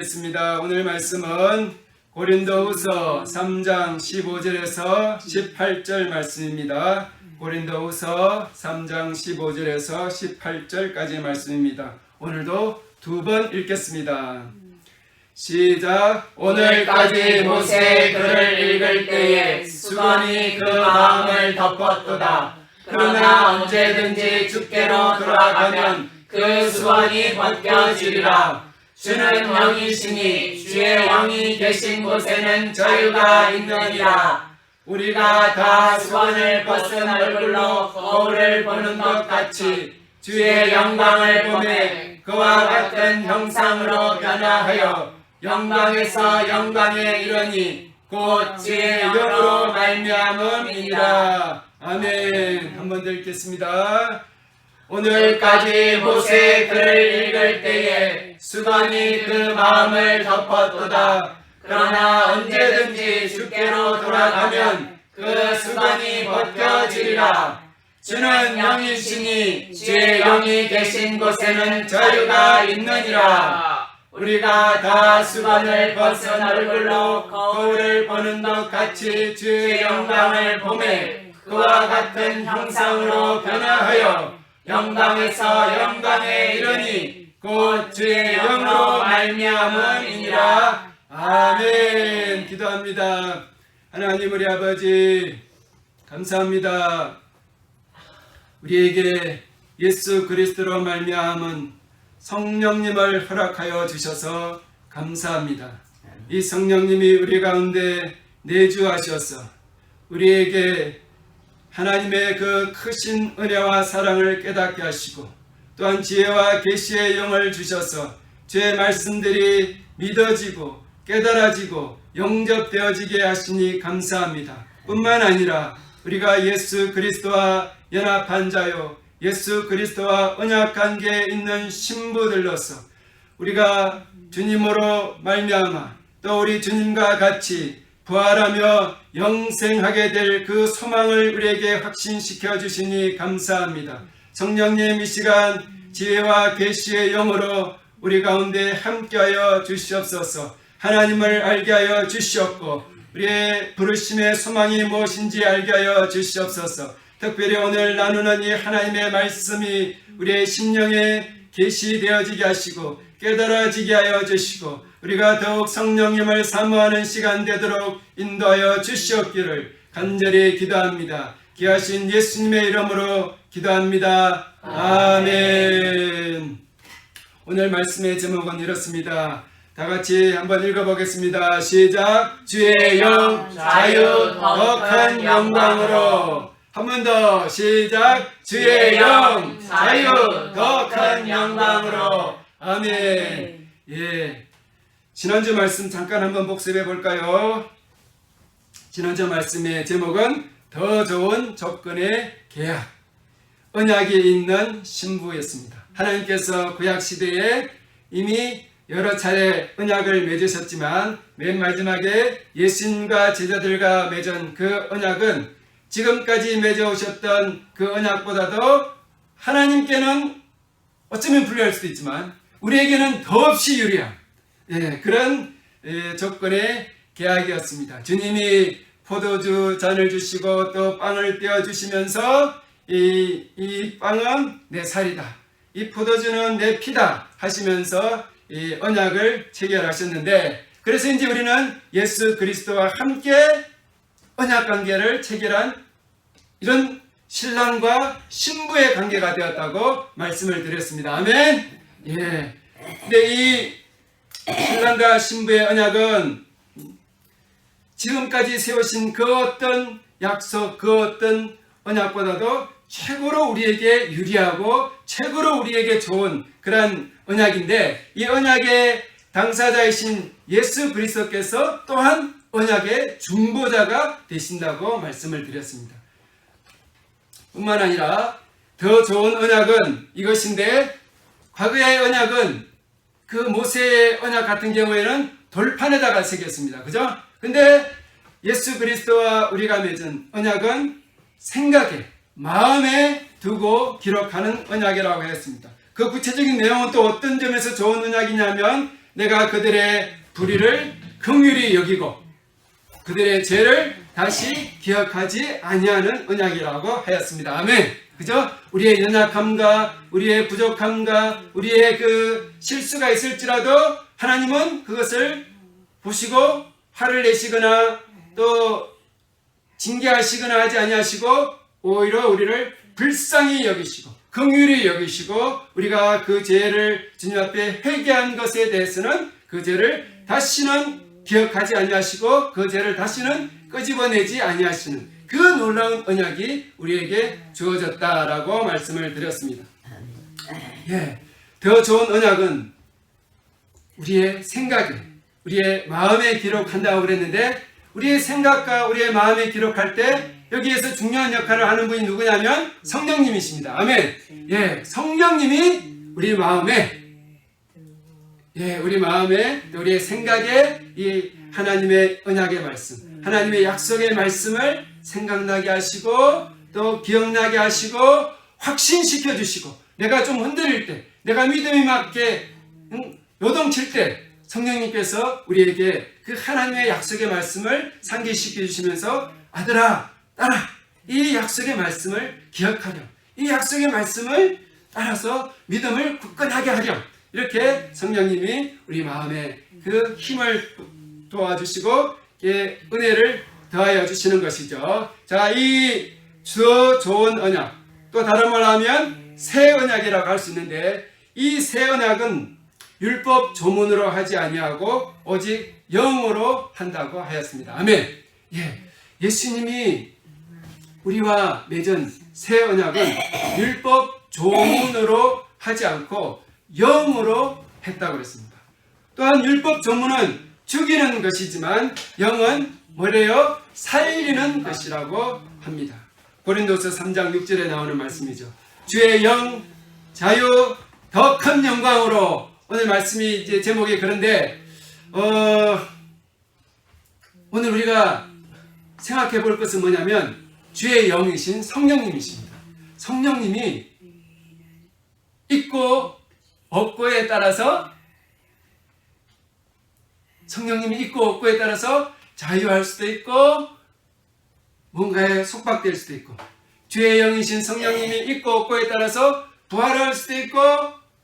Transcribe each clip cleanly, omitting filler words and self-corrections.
있습니다. 오늘 말씀은 고린도후서 3장 15절에서 18절 말씀입니다. 고린도후서 3장 15절에서 18절까지의 말씀입니다. 오늘도 두 번 읽겠습니다. 시작. 오늘까지 모세의 글을 읽을 때에 수건이 그 마음을 덮었도다. 그러나 언제든지 주께로 돌아가면 그 수건이 벗겨지리라. 주는 영이시니 주의 영이 계신 곳에는 자유가 있느니라. 우리가 다 수건을 벗은 얼굴로 거울을 보는 것 같이 주의 영광을 보매 그와 같은 형상으로 변화하여 영광에서 영광에 이르니 곧 주의 영으로 말미암음이니라. 아멘. 한 번 더 읽겠습니다. 오늘까지 모세의 글을 읽을 때에 수건이 그 마음을 덮었도다. 그러나 언제든지 주께로 돌아가면 그 수건이 벗겨지리라. 주는 영이시니 주의 영이 계신 곳에는 자유가 있느니라. 우리가 다 수건을 벗은 얼굴로 거울을 보는 것 같이 주의 영광을 보매 그와 같은 형상으로 변화하여 영광에서 영광에 이르니 곧 주의 영으로 말미암음이니라. 아멘. 기도합니다. 하나님 우리 아버지 감사합니다. 우리에게 예수 그리스도로 말미암은 성령님을 허락하여 주셔서 감사합니다. 이 성령님이 우리 가운데 내주하셔서 우리에게 하나님의 그 크신 은혜와 사랑을 깨닫게 하시고 또한 지혜와 계시의 영을 주셔서 주의 말씀들이 믿어지고 깨달아지고 영접되어지게 하시니 감사합니다. 뿐만 아니라 우리가 예수 그리스도와 연합한 자요 예수 그리스도와 언약관계에 있는 신부들로서 우리가 주님으로 말미암아 또 우리 주님과 같이 부활하며 영생하게 될 그 소망을 우리에게 확신시켜 주시니 감사합니다. 성령님 이 시간 지혜와 계시의 영으로 우리 가운데 함께하여 주시옵소서. 하나님을 알게 하여 주시옵고 우리의 부르심의 소망이 무엇인지 알게 하여 주시옵소서. 특별히 오늘 나누는 이 하나님의 말씀이 우리의 심령에 계시되어지게 하시고 깨달아지게 하여 주시고 우리가 더욱 성령님을 사모하는 시간 되도록 인도하여 주시옵기를 간절히 기도합니다. 귀하신 예수님의 이름으로 기도합니다. 아멘. 오늘 말씀의 제목은 이렇습니다. 다 같이 한번 읽어보겠습니다. 시작. 주의 영 자유 더 큰 영광으로. 한 번 더 시작. 주의 영 자유 더 큰 영광으로. 아멘. 예. 지난주 말씀 잠깐 한번 복습해 볼까요? 지난주 말씀의 제목은 더 좋은 접근의 계약, 언약이 있는 신부였습니다. 하나님께서 구약 시대에 이미 여러 차례 언약을 맺으셨지만 맨 마지막에 예수님과 제자들과 맺은 그 언약은 지금까지 맺어오셨던 그 언약보다도 하나님께는 어쩌면 불리할 수도 있지만 우리에게는 더없이 유리한 그런 조건의 계약이었습니다. 주님이 포도주 잔을 주시고 또 빵을 떼어주시면서 이 빵은 내 살이다, 이 포도주는 내 피다 하시면서 이 언약을 체결하셨는데, 그래서 이제 우리는 예수 그리스도와 함께 언약 관계를 체결한 이런 신랑과 신부의 관계가 되었다고 말씀을 드렸습니다. 아멘. 예. 근데 이 신랑과 신부의 언약은 지금까지 세우신 그 어떤 약속, 그 어떤 언약보다도 최고로 우리에게 유리하고 최고로 우리에게 좋은 그런 언약인데, 이 언약의 당사자이신 예수 그리스도께서 또한 언약의 중보자가 되신다고 말씀을 드렸습니다. 뿐만 아니라 더 좋은 언약은 이것인데, 과거의 언약은 그 모세의 언약 같은 경우에는 돌판에다가 새겼습니다. 그죠? 근데 예수 그리스도와 우리가 맺은 언약은 생각에, 마음에 두고 기록하는 언약이라고 했습니다. 그 구체적인 내용은 또 어떤 점에서 좋은 언약이냐면 내가 그들의 불의를 긍휼히 여기고 그들의 죄를 다시 기억하지 아니하는 언약이라고 하였습니다. 아멘. 그죠? 우리의 연약함과 우리의 부족함과 우리의 그 실수가 있을지라도 하나님은 그것을 보시고 화를 내시거나 또 징계하시거나 하지 아니하시고 오히려 우리를 불쌍히 여기시고 긍휼히 여기시고 우리가 그 죄를 주님 앞에 회개한 것에 대해서는 그 죄를 다시는 기억하지 아니하시고 그 죄를 다시는 끄집어내지 아니하시는 그 놀라운 언약이 우리에게 주어졌다라고 말씀을 드렸습니다. 예, 더 좋은 언약은 우리의 생각에 우리의 마음에 기록한다고 그랬는데 우리의 생각과 우리의 마음에 기록할 때 여기에서 중요한 역할을 하는 분이 누구냐면 성령님이십니다. 아멘. 예, 성령님이 우리 마음에 우리 마음에 우리의 생각에 이 하나님의 언약의 말씀, 하나님의 약속의 말씀을 생각나게 하시고 또 기억나게 하시고 확신시켜 주시고 내가 좀 흔들릴 때, 내가 믿음이 맞게 요동칠 때 성령님께서 우리에게 그 하나님의 약속의 말씀을 상기시켜 주시면서 아들아, 딸아, 이 약속의 말씀을 기억하렴. 이 약속의 말씀을 따라서 믿음을 굳건하게 하렴. 이렇게 성령님이 우리 마음에 그 힘을 도와주시고 은혜를 더하여 주시는 것이죠. 자, 이 좋은 언약, 또 다른 말로 하면 새 언약이라고 할 수 있는데 이 새 언약은 율법 조문으로 하지 아니하고 오직 영으로 한다고 하였습니다. 아멘. 예수님이 우리와 맺은 새 언약은 율법 조문으로 하지 않고 영으로 했다고 그랬습니다. 또한 율법 조문은 죽이는 것이지만 영은 뭐래요? 살리는 것이라고 합니다. 고린도서 3장 6절에 나오는 말씀이죠. 주의 영, 자유, 더 큰 영광으로. 오늘 말씀이 이제 제목이 그런데 오늘 우리가 생각해 볼 것은 뭐냐면 주의 영이신 성령님이십니다. 성령님이 있고 없고에 따라서 성령님이 있고 없고에 따라서 자유할 수도 있고 뭔가에 속박될 수도 있고 주의 영이신 성령님이 있고 없고에 따라서 부활할 수도 있고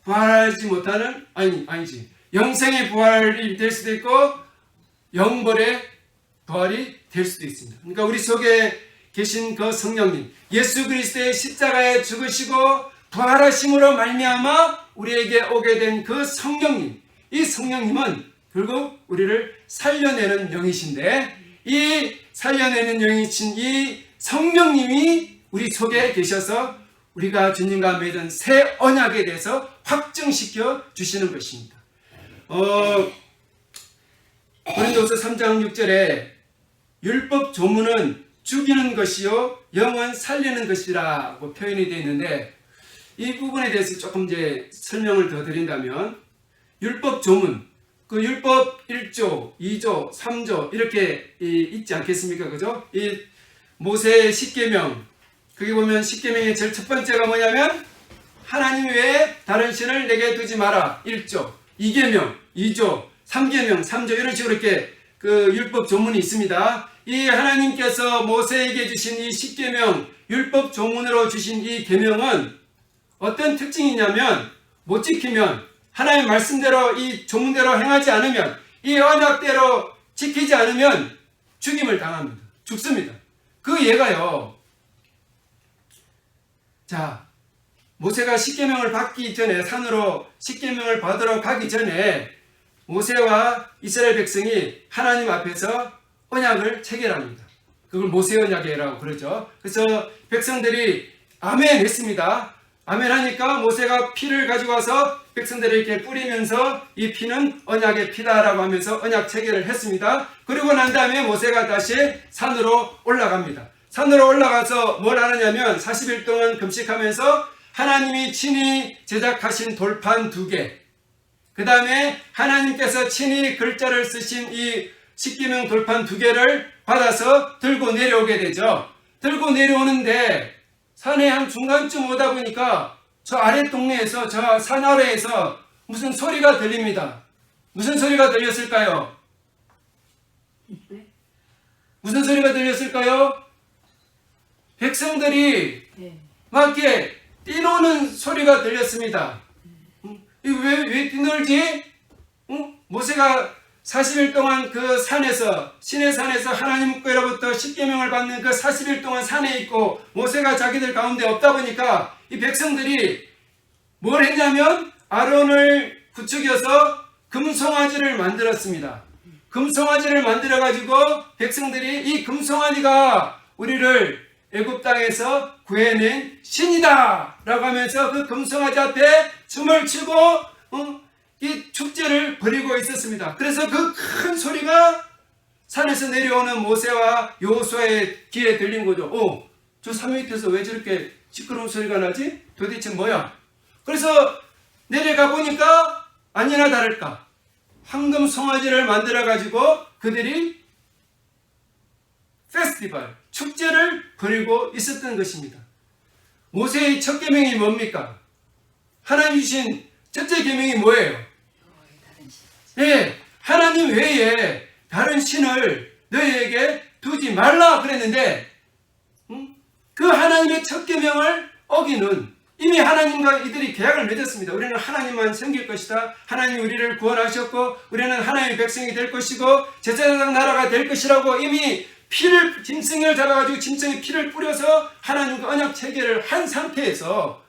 부활하지 못하는 아니지 영생의 부활이 될 수도 있고 영벌의 부활이 될 수도 있습니다. 그러니까 우리 속에 계신 그 성령님 예수 그리스도의 십자가에 죽으시고 부활하심으로 말미암아 우리에게 오게 된 그 성령님, 이 성령님은 결국 우리를 살려내는 영이신데 이 살려내는 영이신 이 성령님이 우리 속에 계셔서 우리가 주님과 맺은 새 언약에 대해서 확증시켜 주시는 것입니다. 고린도서 3장 6절에 율법 조문은 죽이는 것이요 영은 살리는 것이라고 표현이 되어 있는데 이 부분에 대해서 조금 이제 설명을 더 드린다면 율법 조문, 그 율법 1조, 2조, 3조 이렇게 있지 않겠습니까? 그죠? 이 모세의 십계명, 거기 보면 십계명의 제일 첫 번째가 뭐냐면 하나님 외에 다른 신을 내게 두지 마라. 1조, 2계명, 2조, 3계명, 3조 이런 식으로 이렇게 그 율법 조문이 있습니다. 이 하나님께서 모세에게 주신 이 십계명, 율법 조문으로 주신 이 계명은 어떤 특징이 있냐면 못 지키면 하나님의 말씀대로 이 조문대로 행하지 않으면 이 언약대로 지키지 않으면 죽임을 당합니다. 죽습니다. 그 예가요. 자, 모세가 십계명을 받기 전에 산으로 십계명을 받으러 가기 전에 모세와 이스라엘 백성이 하나님 앞에서 언약을 체결합니다. 그걸 모세 언약이라고 그러죠. 그래서 백성들이 아멘 했습니다. 아멘 하니까 모세가 피를 가지고 와서 백성들에게 뿌리면서 이 피는 언약의 피다라고 하면서 언약 체결을 했습니다. 그리고 난 다음에 모세가 다시 산으로 올라갑니다. 산으로 올라가서 뭘 하느냐면 40일 동안 금식하면서 하나님이 친히 제작하신 돌판 2개, 그 다음에 하나님께서 친히 글자를 쓰신 이 십계명 돌판 2개를 받아서 들고 내려오게 되죠. 들고 내려오는데 산의 한 중간쯤 오다 보니까 저 아래 동네에서 저 산 아래에서 무슨 소리가 들립니다. 무슨 소리가 들렸을까요? 무슨 소리가 들렸을까요? 백성들이 막 이렇게 뛰노는 소리가 들렸습니다. 왜 뛰놀지? 모세가 40일 동안 그 산에서, 시내 산에서 하나님께로부터 십계명을 받는 그 40일 동안 산에 있고 모세가 자기들 가운데 없다 보니까 이 백성들이 뭘 했냐면 아론을 부추겨서 금송아지를 만들었습니다. 금송아지를 만들어 가지고 백성들이 이 금송아지가 우리를 애굽 땅에서 구해낸 신이다 라고 하면서 그 금송아지 앞에 춤을 추고 이 축제를 벌이고 있었습니다. 그래서 그 큰 소리가 산에서 내려오는 모세와 여호수아의 귀에 들린 거죠. 저 산 밑에서 왜 저렇게 시끄러운 소리가 나지? 도대체 뭐야? 그래서 내려가 보니까 아니나 다를까 황금 송아지를 만들어 가지고 그들이 페스티벌, 축제를 벌이고 있었던 것입니다. 모세의 첫 계명이 뭡니까? 하나님 주신 첫째 계명이 뭐예요? 네, 하나님 외에 다른 신을 너희에게 두지 말라 그랬는데 그 하나님의 첫 계명을 어기는, 이미 하나님과 이들이 계약을 맺었습니다. 우리는 하나님만 섬길 것이다. 하나님이 우리를 구원하셨고 우리는 하나님의 백성이 될 것이고 제사장 나라가 될 것이라고 이미 짐승을 잡아가지고 짐승의 피를 뿌려서 하나님과 언약 체결을 한 상태에서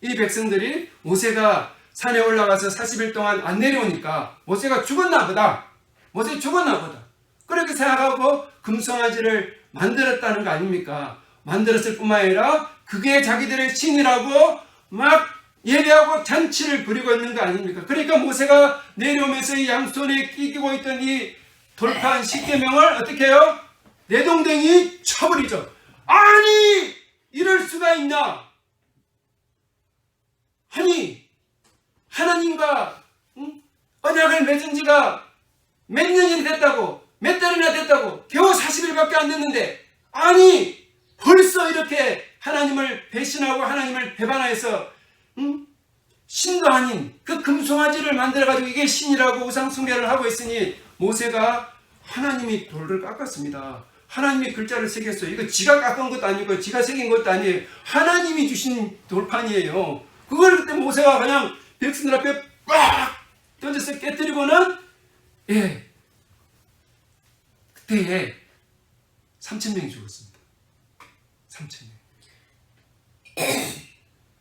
이 백성들이 모세가 산에 올라가서 40일 동안 안 내려오니까 모세가 죽었나 보다. 모세 죽었나 보다. 그렇게 생각하고 금송아지를 만들었다는 거 아닙니까? 만들었을 뿐만 아니라 그게 자기들의 신이라고 막 예배하고 잔치를 부리고 있는 거 아닙니까? 그러니까 모세가 내려오면서 이 양손에 끼고 있던 이 돌파한 십계명을 어떻게 해요? 내동댕이 쳐버리죠. 아니! 이럴 수가 있나? 아니! 하나님과 언약을 맺은 지가 몇 년이 됐다고, 몇 달이나 됐다고, 겨우 40일밖에 안 됐는데, 아니! 벌써 이렇게 하나님을 배신하고 하나님을 배반해서 신도 아닌 그 금송아지를 만들어가지고 이게 신이라고 우상숭배를 하고 있으니 모세가 하나님이 돌을 깎았습니다. 하나님이 글자를 새겼어요. 이거 지가 깎은 것도 아니고 지가 새긴 것도 아니에요. 하나님이 주신 돌판이에요. 그걸 그때 모세가 그냥 백성들 앞에 빡 던져서 깨뜨리고는 그때에 3,000명이 죽었습니다. 3,000명.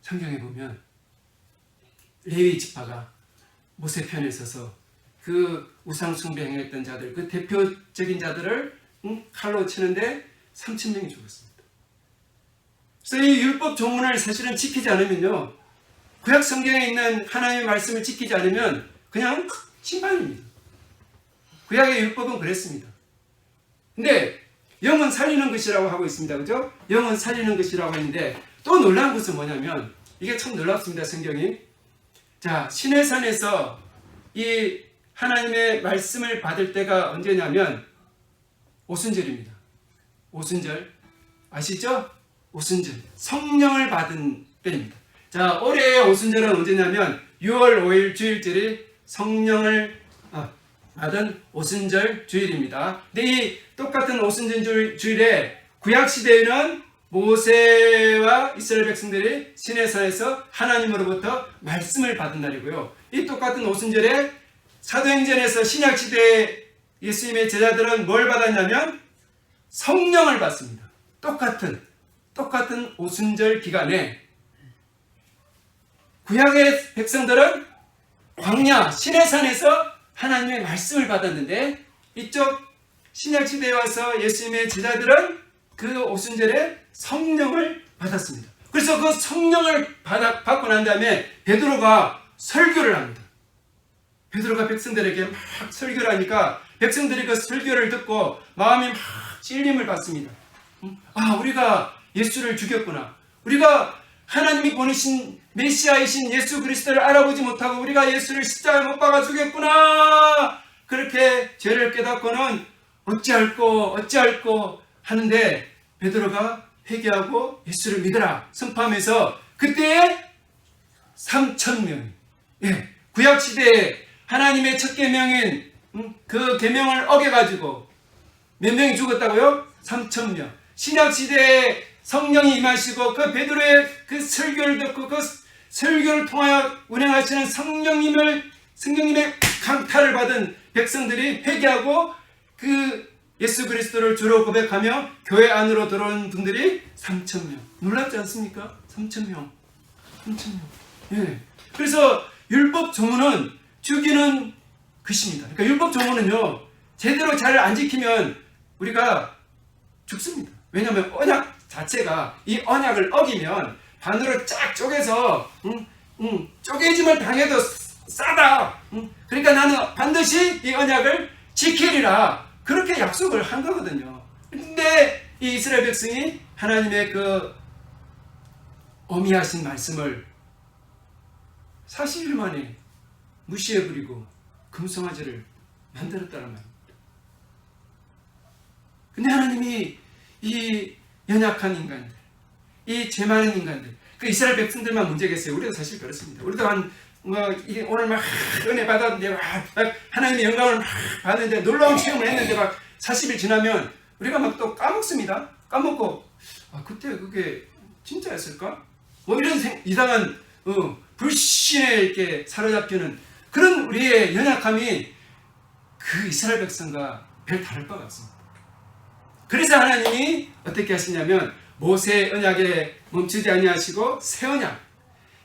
성경에 보면 레위 지파가 모세 편에 서서 그 우상 숭배행했던 자들, 그 대표적인 자들을 칼로 치는데 3,000명이 죽었습니다. 그래서 이 율법 조문을 사실은 지키지 않으면요, 구약 성경에 있는 하나님의 말씀을 지키지 않으면 그냥 심판입니다. 구약의 율법은 그랬습니다. 근데 영은 살리는 것이라고 하고 있습니다. 그죠? 영은 살리는 것이라고 하는데 또 놀라운 것은 뭐냐면 이게 참 놀랍습니다. 성경이. 자, 시내산에서 이 하나님의 말씀을 받을 때가 언제냐면 오순절입니다. 오순절 아시죠? 오순절 성령을 받은 때입니다. 자, 올해의 오순절은 언제냐면 6월 5일 주일절이 성령을 받은 오순절 주일입니다. 근데 이 똑같은 오순절 주일에 구약시대에는 모세와 이스라엘 백성들이 시내산에서 하나님으로부터 말씀을 받은 날이고요. 이 똑같은 오순절에 사도행전에서 신약시대에 예수님의 제자들은 뭘 받았냐면 성령을 받습니다. 똑같은 오순절 기간에 구약의 백성들은 광야 시내산에서 하나님의 말씀을 받았는데 이쪽 신약시대에 와서 예수님의 제자들은 그 오순절에 성령을 받았습니다. 그래서 그 성령을 받고 난 다음에 베드로가 설교를 합니다. 베드로가 백성들에게 막 설교를 하니까 백성들이 그 설교를 듣고 마음이 막 찔림을 받습니다. 우리가 예수를 죽였구나. 우리가 하나님이 보내신 메시아이신 예수 그리스도를 알아보지 못하고 우리가 예수를 십자가에 못 박아 죽였구나. 그렇게 죄를 깨닫고는 어찌할꼬 하는데 베드로가 회개하고 예수를 믿으라 선포하면서 그때에 3,000명, 구약시대에 하나님의 첫 계명인 그 계명을 어겨가지고 몇 명이 죽었다고요? 3,000명. 신약 시대에 성령이 임하시고 그 베드로의 그 설교를 듣고 그 설교를 통하여 운행하시는 성령님의 강탈을 받은 백성들이 회개하고 그 예수 그리스도를 주로 고백하며 교회 안으로 들어온 분들이 3,000명. 놀랍지 않습니까? 3,000명. 3,000명. 예. 그래서 율법 조문은 죽이는 것입니다. 그러니까 율법 조문은요, 제대로 잘 안 지키면 우리가 죽습니다. 왜냐하면 언약 자체가 이 언약을 어기면 반으로 쫙 쪼개서 쪼개짐을 당해도 싸다. 그러니까 나는 반드시 이 언약을 지키리라. 그렇게 약속을 한 거거든요. 근데 이 이스라엘 백성이 하나님의 그 어미하신 말씀을 40일 만에 무시해버리고 금송아지를 만들었다는 말입니다. 근데 하나님이 이 연약한 인간들, 이 죄 많은 인간들, 그 이스라엘 백성들만 문제겠어요. 우리도 사실 그렇습니다. 우리도 오늘 막 은혜 받았는데 막 하나님의 영광을 막 받는데 놀라운 체험을 했는데 막 40일 지나면 우리가 막 또 까먹습니다. 까먹고 그때 그게 진짜였을까? 뭐 이런 이상한 불신에 이렇게 사로잡히는 그런 우리의 연약함이 그 이스라엘 백성과 별 다를 바가 없습니다. 그래서 하나님이 어떻게 하시냐면 모세 언약에 멈추지 아니하시고 새 언약,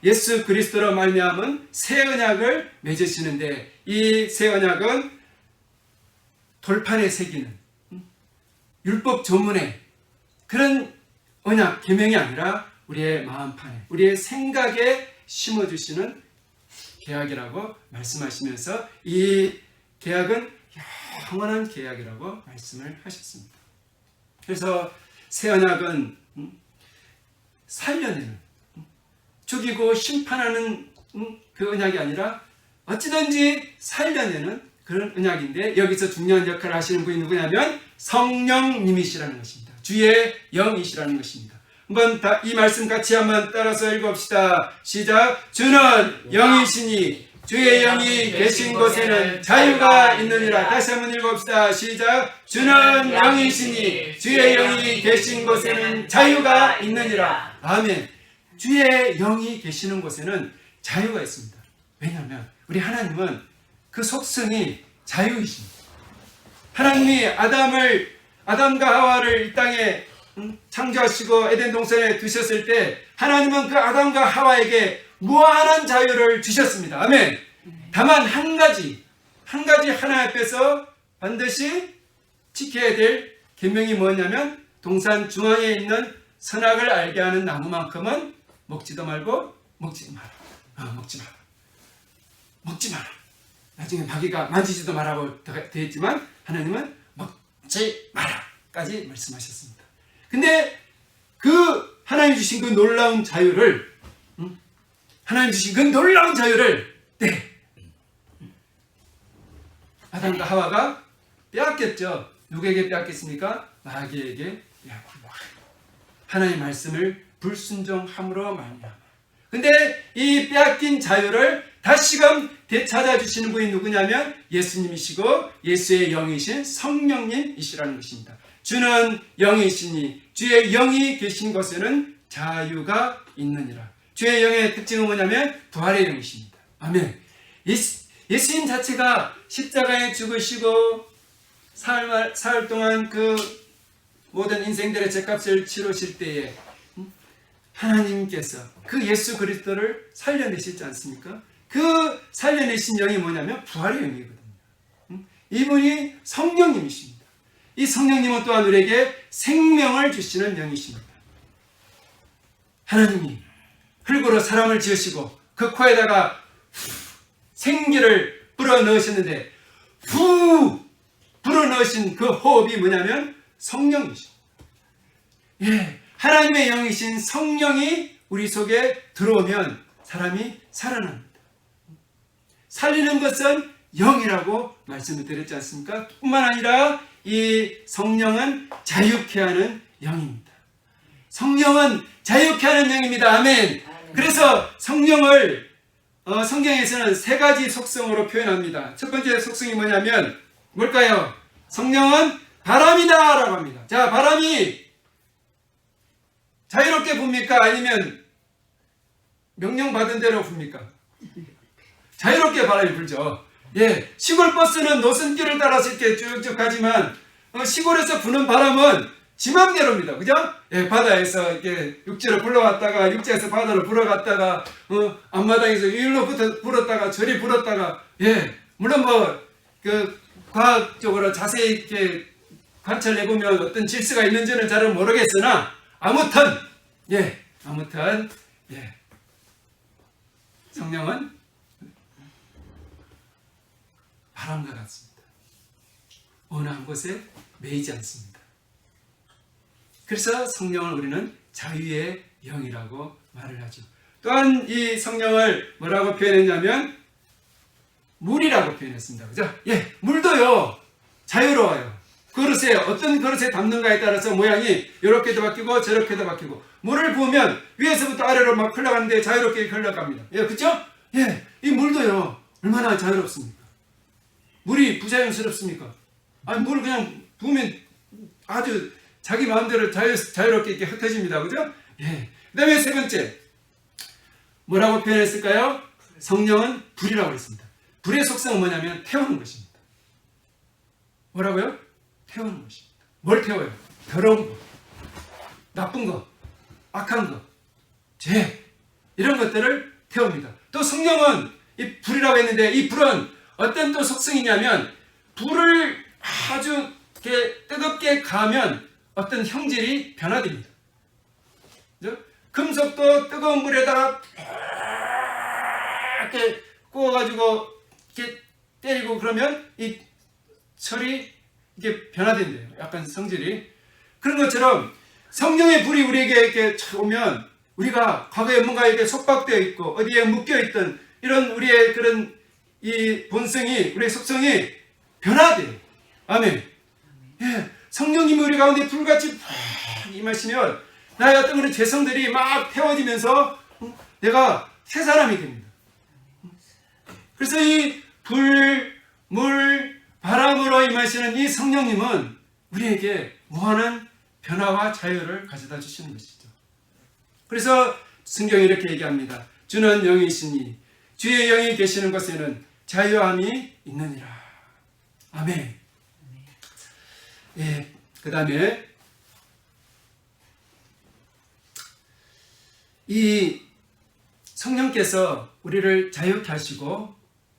예수 그리스도로 말미암은 새 언약을 맺으시는데 이 새 언약은 돌판에 새기는 율법 조문의 그런 언약 계명이 아니라 우리의 마음판에, 우리의 생각에 심어주시는 계약이라고 말씀하시면서 이 계약은 영원한 계약이라고 말씀을 하셨습니다. 그래서 새 언약은 살려내는, 죽이고 심판하는 그 언약이 아니라 어찌든지 살려내는 그런 언약인데, 여기서 중요한 역할을 하시는 분이 누구냐면 성령님이시라는 것입니다. 주의 영이시라는 것입니다. 한번 이 말씀 같이 한번 따라서 읽어봅시다. 시작. 주는 영이시니 주의 영이 계신 곳에는 자유가 있느니라. 다시 한번 읽어봅시다. 시작. 주는 영이시니 주의 영이 계신 곳에는 자유가 있느니라. 아멘. 주의 영이 계시는 곳에는 자유가 있습니다. 왜냐하면 우리 하나님은 그 속성이 자유이십니다. 하나님이 아담과 하와를 이 땅에 창조하시고 에덴 동산에 두셨을 때 하나님은 그 아담과 하와에게 무한한 자유를 주셨습니다. 아멘. 다만 한 가지 하나님 앞에서 반드시 지켜야 될 계명이 뭐냐면 동산 중앙에 있는 선악을 알게 하는 나무만큼은 먹지도 말고 먹지 마라. 먹지 마라. 나중에 마귀가 만지지도 말라고 되어 있지만 하나님은 먹지 마라까지 말씀하셨습니다. 근데 그 하나님 주신 그 놀라운 자유를 아담과 하와가 빼앗겼죠. 누구에게 빼앗겼습니까? 마귀에게 빼앗겼습니다. 하나님의 말씀을 불순종함으로 말미암아. 근데 이 빼앗긴 자유를 다시금 되찾아 주시는 분이 누구냐면 예수님이시고 예수의 영이신 성령님이시라는 것입니다. 주는 영이시니 주의 영이 계신 곳에는 자유가 있느니라. 주의 영의 특징은 뭐냐면 부활의 영이십니다. 아멘. 예수님 자체가 십자가에 죽으시고 사흘 동안 그 모든 인생들의 죄값을 치르실 때에 하나님께서 그 예수 그리스도를 살려내시지 않습니까? 그 살려내신 영이 뭐냐면 부활의 영이거든요. 이분이 성령님이십니다. 이 성령님은 또한 우리에게 생명을 주시는 영이십니다. 하나님이 흙으로 사람을 지으시고 그 코에다가 생기를 불어넣으셨는데 불어넣으신 그 호흡이 뭐냐면 성령이십니다. 예, 하나님의 영이신 성령이 우리 속에 들어오면 사람이 살아납니다. 살리는 것은 영이라고 말씀을 드렸지 않습니까? 뿐만 아니라 이 성령은 자유케 하는 영입니다. 성령은 자유케 하는 영입니다. 아멘. 그래서 성령을 성경에서는 세 가지 속성으로 표현합니다. 첫 번째 속성이 뭐냐면 뭘까요? 성령은 바람이다 라고 합니다. 자, 바람이 자유롭게 붑니까? 아니면 명령받은 대로 붑니까? 자유롭게 바람이 불죠. 예, 시골 버스는 노선길을 따라서 이렇게 쭉쭉 가지만 시골에서 부는 바람은 지 맘대로입니다. 그죠? 예, 바다에서 이렇게 육지로 불러왔다가 육지에서 바다로 불어갔다가 앞마당에서 일로부터 불었다가 저리 불었다가 예, 물론 그 과학적으로 자세히 이렇게 관찰해 보면 어떤 질서가 있는지는 잘 모르겠으나 아무튼 성령은 바람과 같습니다. 어느 한 곳에 매이지 않습니다. 그래서 성령을 우리는 자유의 영이라고 말을 하죠. 또한 이 성령을 뭐라고 표현했냐면 물이라고 표현했습니다. 그죠? 예, 물도요 자유로워요. 그릇에 어떤 그릇에 담는가에 따라서 모양이 이렇게도 바뀌고 저렇게도 바뀌고 물을 부으면 위에서부터 아래로 막 흘러가는데 자유롭게 흘러갑니다. 예, 그렇죠? 예, 이 물도요 얼마나 자유롭습니까? 물이 부자연스럽습니까? 아니 물 그냥 부으면 아주 자기 마음대로 자유롭게 이렇게 흩어집니다. 그죠? 예. 그 다음에 세 번째 뭐라고 표현했을까요? 성령은 불이라고 했습니다. 불의 속성은 뭐냐면 태우는 것입니다. 뭐라고요? 태우는 것입니다. 뭘 태워요? 더러운 거, 나쁜 거, 악한 거, 죄 이런 것들을 태웁니다. 또 성령은 이 불이라고 했는데 이 불은 어떤 또 속성이냐면 불을 아주 이렇게 뜨겁게 가하면 어떤 형질이 변화됩니다. 그죠? 금속도 뜨거운 물에다가 이렇게 구워가지고 이렇게 때리고 그러면 이 철이 이게 변화된대요. 약간 성질이. 그런 것처럼 성령의 불이 우리에게 이렇게 오면 우리가 과거에 뭔가 이렇게 속박되어 있고 어디에 묶여 있던 이런 우리의 그런 이 본성이 우리의 속성이 변화돼요. 아멘. 예, 성령님이 우리 가운데 불같이 팍 임하시면 나의 어떤 그런 죄성들이 막 태워지면서 내가 새 사람이 됩니다. 그래서 이 불, 물, 바람으로 임하시는 이 성령님은 우리에게 무한한 변화와 자유를 가져다 주시는 것이죠. 그래서 성경이 이렇게 얘기합니다. 주는 영이시니 주의 영이 계시는 곳에는 자유함이 있느니라. 아멘. 예, 그 다음에 이 성령께서 우리를 자유케 하시고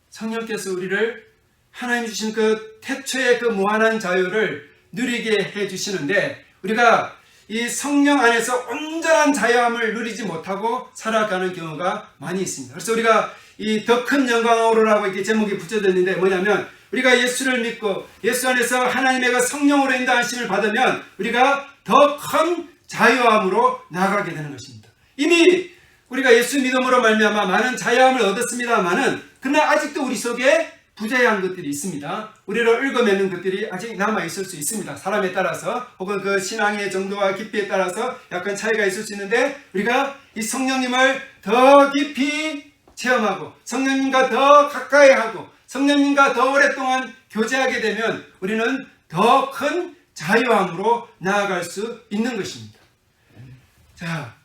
성령께서 우리를 하나님 주신 그 태초의 그 무한한 자유를 누리게 해주시는데 우리가 이 성령 안에서 온전한 자유함을 누리지 못하고 살아가는 경우가 많이 있습니다. 그래서 우리가 이 더 큰 영광으로라고 이렇게 제목이 붙여졌는데 뭐냐면 우리가 예수를 믿고 예수 안에서 하나님의 그 성령으로 인도하심을 받으면 우리가 더 큰 자유함으로 나아가게 되는 것입니다. 이미 우리가 예수 믿음으로 말미암아 많은 자유함을 얻었습니다만은 그러나 아직도 우리 속에 부자유한 것들이 있습니다. 우리를 얽어매는 것들이 아직 남아있을 수 있습니다. 사람에 따라서 혹은 그 신앙의 정도와 깊이에 따라서 약간 차이가 있을 수 있는데 우리가 이 성령님을 더 깊이 체험하고 성령님과 더 가까이 하고 성령님과 더 오랫동안 교제하게 되면 우리는 더 큰 자유함으로 나아갈 수 있는 것입니다. 자,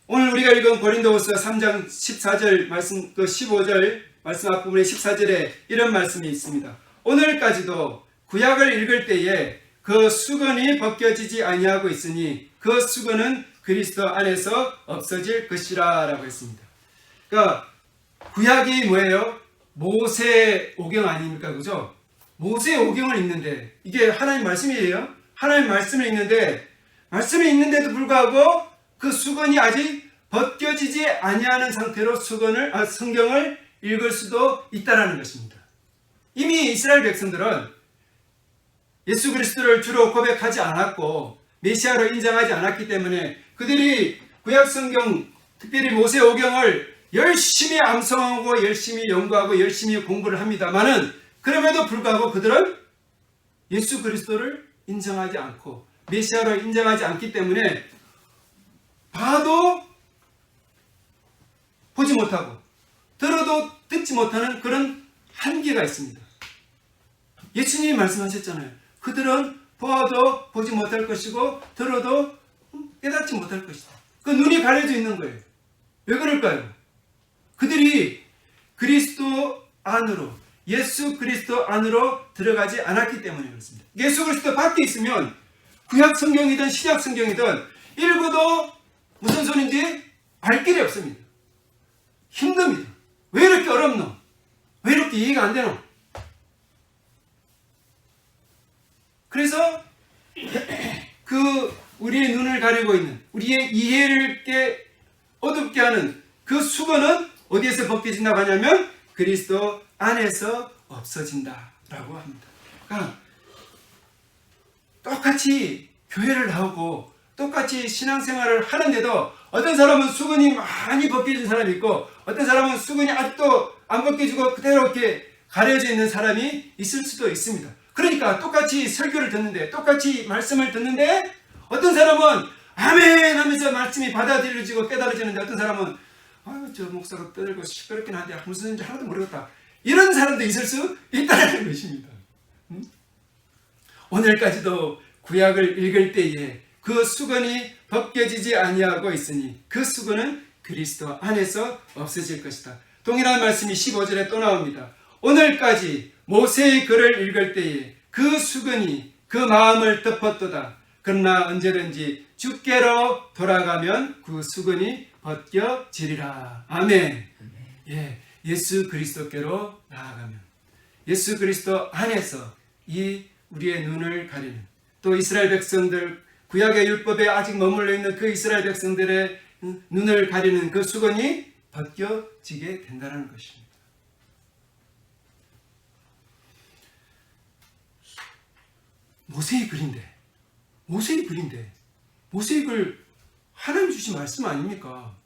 오늘 우리가 읽은 고린도후서 3장 14절 말씀, 그 15절 말씀 앞부분에 14절에 이런 말씀이 있습니다. 오늘까지도 구약을 읽을 때에 그 수건이 벗겨지지 아니하고 있으니 그 수건은 그리스도 안에서 없어질 것이라 라고 했습니다. 그러니까 구약이 뭐예요? 모세 오경 아닙니까? 그죠? 모세 오경을 읽는데 이게 하나님 말씀이에요. 하나님 말씀을 읽는데 말씀이 있는데도 불구하고 그 수건이 아직 벗겨지지 아니하는 상태로 성경을 읽을 수도 있다라는 것입니다. 이미 이스라엘 백성들은 예수 그리스도를 주로 고백하지 않았고 메시아로 인정하지 않았기 때문에 그들이 구약 성경 특별히 모세 오경을 열심히 암송하고 열심히 연구하고 열심히 공부를 합니다만은 그럼에도 불구하고 그들은 예수 그리스도를 인정하지 않고 메시아로 인정하지 않기 때문에 봐도 보지 못하고 들어도 듣지 못하는 그런 한계가 있습니다. 예수님이 말씀하셨잖아요. 그들은 보아도 보지 못할 것이고 들어도 깨닫지 못할 것이다. 그 눈이 가려져 있는 거예요. 왜 그럴까요? 그들이 그리스도 안으로, 예수 그리스도 안으로 들어가지 않았기 때문에 그렇습니다. 예수 그리스도 밖에 있으면 구약 성경이든 신약 성경이든 읽어도 무슨 소리인지 알 길이 없습니다. 힘듭니다. 왜 이렇게 어렵노? 왜 이렇게 이해가 안 되노? 그래서 그 우리의 눈을 가리고 있는, 우리의 이해를 어둡게 하는 그 수건은 어디에서 벗겨진다고 하냐면 그리스도 안에서 없어진다라고 합니다. 그러니까 똑같이 교회를 나오고 똑같이 신앙생활을 하는데도 어떤 사람은 수건이 많이 벗겨진 사람이 있고 어떤 사람은 수건이 아직도 안 벗겨지고 그대로 이렇게 가려져 있는 사람이 있을 수도 있습니다. 그러니까 똑같이 설교를 듣는데, 똑같이 말씀을 듣는데 어떤 사람은 아멘 하면서 말씀이 받아들여지고 깨달아지는데 어떤 사람은 아유 저 목사가 떠들고 시끄럽긴 한데 무슨 소리인지 하나도 모르겠다, 이런 사람도 있을 수 있다는 것입니다. 오늘까지도 구약을 읽을 때에 그 수건이 벗겨지지 아니하고 있으니 그 수건은 그리스도 안에서 없어질 것이다. 동일한 말씀이 15절에 또 나옵니다. 오늘까지 모세의 글을 읽을 때에 그 수건이 그 마음을 덮었도다. 그러나 언제든지 주께로 돌아가면 그 수건이 벗겨지리라. 아멘. 예, 예수 그리스도께로 나아가면, 예수 그리스도 안에서 이 우리의 눈을 가리는, 또 이스라엘 백성들, 구약의 율법에 아직 머물러 있는 그 이스라엘 백성들의 눈을 가리는 그 수건이 벗겨지게 된다는 것입니다. 모세의 글인데 모세의 글 하나님 주신 말씀 아닙니까?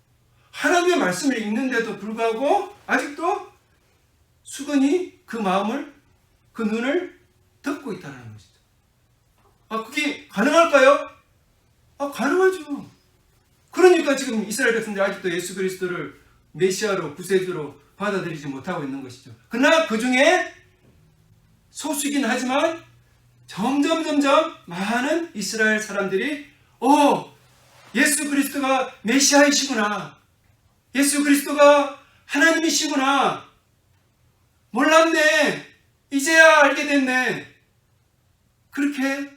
하나님의 말씀을 읽는데도 불구하고 아직도 수건이 그 마음을, 그 눈을 덮고 있다는 것이죠. 그게 가능할까요? 가능하죠. 그러니까 지금 이스라엘 백성들이 아직도 예수 그리스도를 메시아로, 구세주로 받아들이지 못하고 있는 것이죠. 그러나 그 중에 소수이긴 하지만 점점 많은 이스라엘 사람들이 예수 그리스도가 메시아이시구나, 예수 그리스도가 하나님이시구나, 몰랐네, 이제야 알게 됐네, 그렇게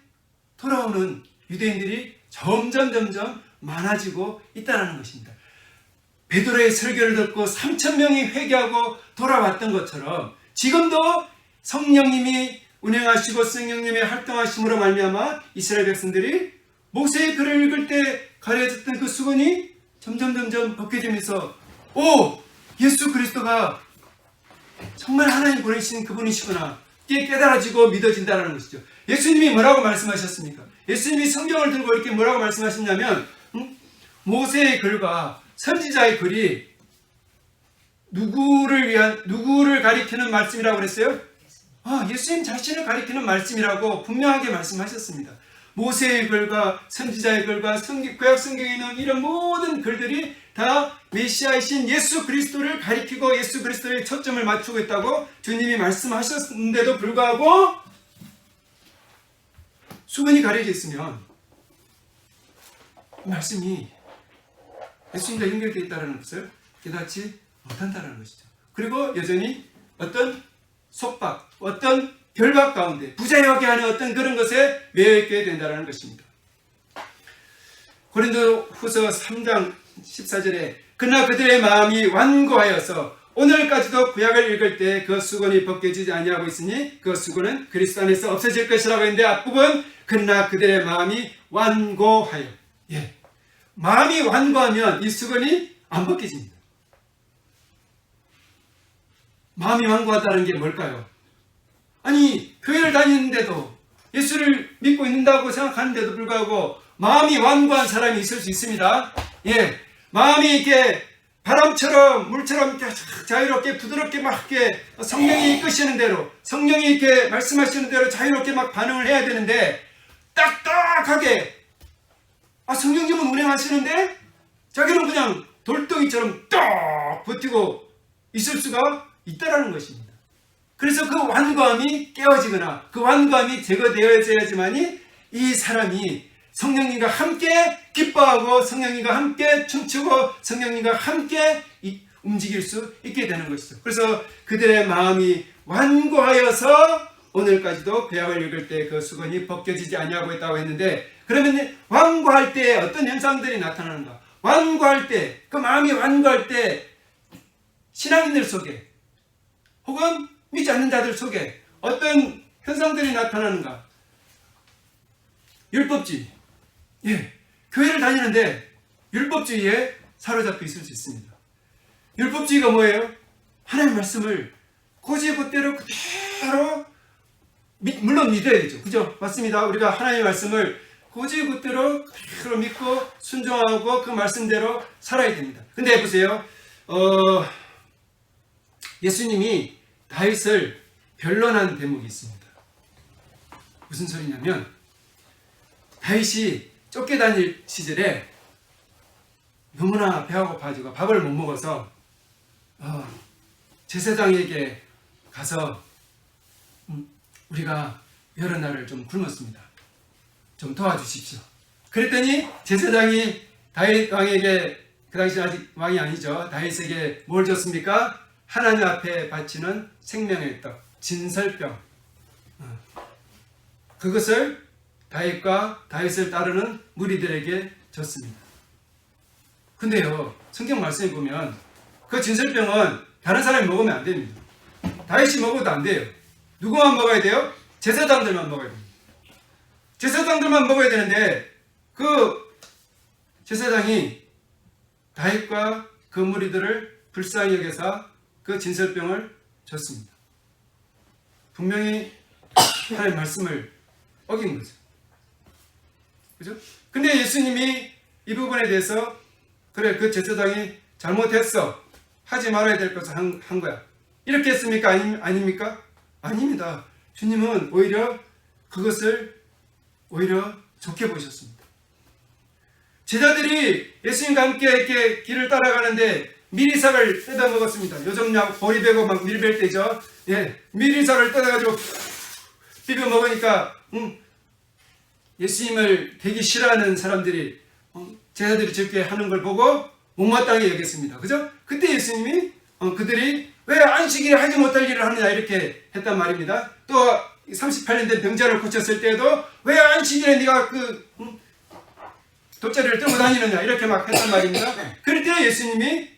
돌아오는 유대인들이 점점 많아지고 있다는 것입니다. 베드로의 설교를 듣고 3,000명이 회개하고 돌아왔던 것처럼 지금도 성령님이 운행하시고 성령님의 활동하심으로 말미암아 이스라엘 백성들이 모세의 글을 읽을 때 가려졌던 그 수건이 점점 벗겨지면서 예수 그리스도가 정말 하나님 보내신 그분이시구나, 이게 깨달아지고 믿어진다는 것이죠. 예수님이 뭐라고 말씀하셨습니까? 예수님이 성경을 들고 이렇게 뭐라고 말씀하셨냐면 모세의 글과 선지자의 글이 누구를 가리키는 말씀이라고 그랬어요? 예수님 자신을 가리키는 말씀이라고 분명하게 말씀하셨습니다. 모세의 글과 선지자의 글과 구약 성경에 있는 이런 모든 글들이 다 메시아이신 예수 그리스도를 가리키고 예수 그리스도에 초점을 맞추고 있다고 주님이 말씀하셨는데도 불구하고 수건이 가려져 있으면 말씀이 예수님과 연결되어 있다는 것을 깨닫지 못한다는 것이죠. 그리고 여전히 어떤 속박, 어떤 결박 가운데 부자유하게 하는 어떤 그런 것에 매여있게 된다는 것입니다. 고린도후서 3장 14절에 그러나 그들의 마음이 완고하여서 오늘까지도 구약을 읽을 때 그 수건이 벗겨지지 아니하고 있으니 그 수건은 그리스도 안에서 없어질 것이라고 했는데 앞부분 그러나 그들의 마음이 완고하여, 마음이 완고하면 이 수건이 안 벗겨집니다. 마음이 완고하다는 게 뭘까요? 아니 교회를 다니는데도 예수를 믿고 있는다고 생각하는데도 불구하고 마음이 완고한 사람이 있을 수 있습니다. 마음이 이렇게 바람처럼 물처럼 이렇게 자유롭게 부드럽게 막 이렇게 성령이 이끄시는 대로, 성령이 이렇게 말씀하시는 대로 자유롭게 막 반응을 해야 되는데 딱딱하게 성령님은 운행하시는데 자기는 그냥 돌덩이처럼 딱 버티고 있을 수가 있다라는 것입니다. 그래서 그 완고함이 깨어지거나 그 완고함이 제거되어져야지만이 이 사람이 성령님과 함께 기뻐하고 성령님과 함께 춤추고 성령님과 함께 움직일 수 있게 되는 것이죠. 그래서 그들의 마음이 완고하여서 오늘까지도 구약을 읽을 때 그 수건이 벗겨지지 아니하고 있다고 했는데, 그러면 완고할 때 어떤 현상들이 나타나는가? 완고할 때, 그 마음이 완고할 때 신앙인들 속에 혹은 믿지 않는 자들 속에 어떤 현상들이 나타나는가? 율법주의. 예, 교회를 다니는데 율법주의에 사로잡혀 있을 수 있습니다. 율법주의가 뭐예요? 하나님의 말씀을 고지곧대로 그대로 물론 믿어야죠. 그죠? 맞습니다. 우리가 하나님의 말씀을 고지곧대로 그대로 믿고 순종하고 그 말씀대로 살아야 됩니다. 근데 보세요. 예수님이 다윗을 변론한 대목이 있습니다. 무슨 소리냐면 다윗이 쫓겨다닐 시절에 너무나 배가 고파지고 밥을 못 먹어서 제사장에게 가서 우리가 여러 날을 좀 굶었습니다. 좀 도와주십시오. 그랬더니 제사장이 다윗 왕에게, 그 당시 아직 왕이 아니죠, 다윗에게 뭘 줬습니까? 하나님 앞에 바치는 생명의 떡, 진설병. 그것을 다윗과 다윗을 따르는 무리들에게 줬습니다. 근데요, 성경 말씀에 보면 그 진설병은 다른 사람이 먹으면 안 됩니다. 다윗이 먹어도 안 돼요. 누구만 먹어야 돼요? 제사장들만 먹어야 됩니다. 제사장들만 먹어야 되는데 그 제사장이 다윗과 그 무리들을 불쌍히 여겨서 그 진설병을 줬습니다. 분명히 하나님의 말씀을 어긴 거죠. 그죠? 근데 예수님이 이 부분에 대해서 그래, 그 제사장이 잘못했어, 하지 말아야 될 것을 한 거야, 이렇게 했습니까? 아닙니까? 아닙니다. 주님은 오히려 그것을 오히려 좋게 보셨습니다. 제자들이 예수님과 함께 이렇게 길을 따라가는데 미리살을 뜯어 먹었습니다. 요즘 보리배고 막 밀벨 때죠. 예, 미리살을 뜯어가지고 비벼 먹으니까 예수님을 되게 싫어하는 사람들이 제자들이 저렇게 하는 걸 보고 못마땅히 여겼습니다. 그죠? 그때 예수님이 그들이 왜 안식일에 하지 못할 일을 하느냐 이렇게 했단 말입니다. 또 38년 된 병자를 고쳤을 때도 왜 안식일에 네가 그 돗자리를 들고 다니느냐 이렇게 막 했단 말입니다. 그럴 때 예수님이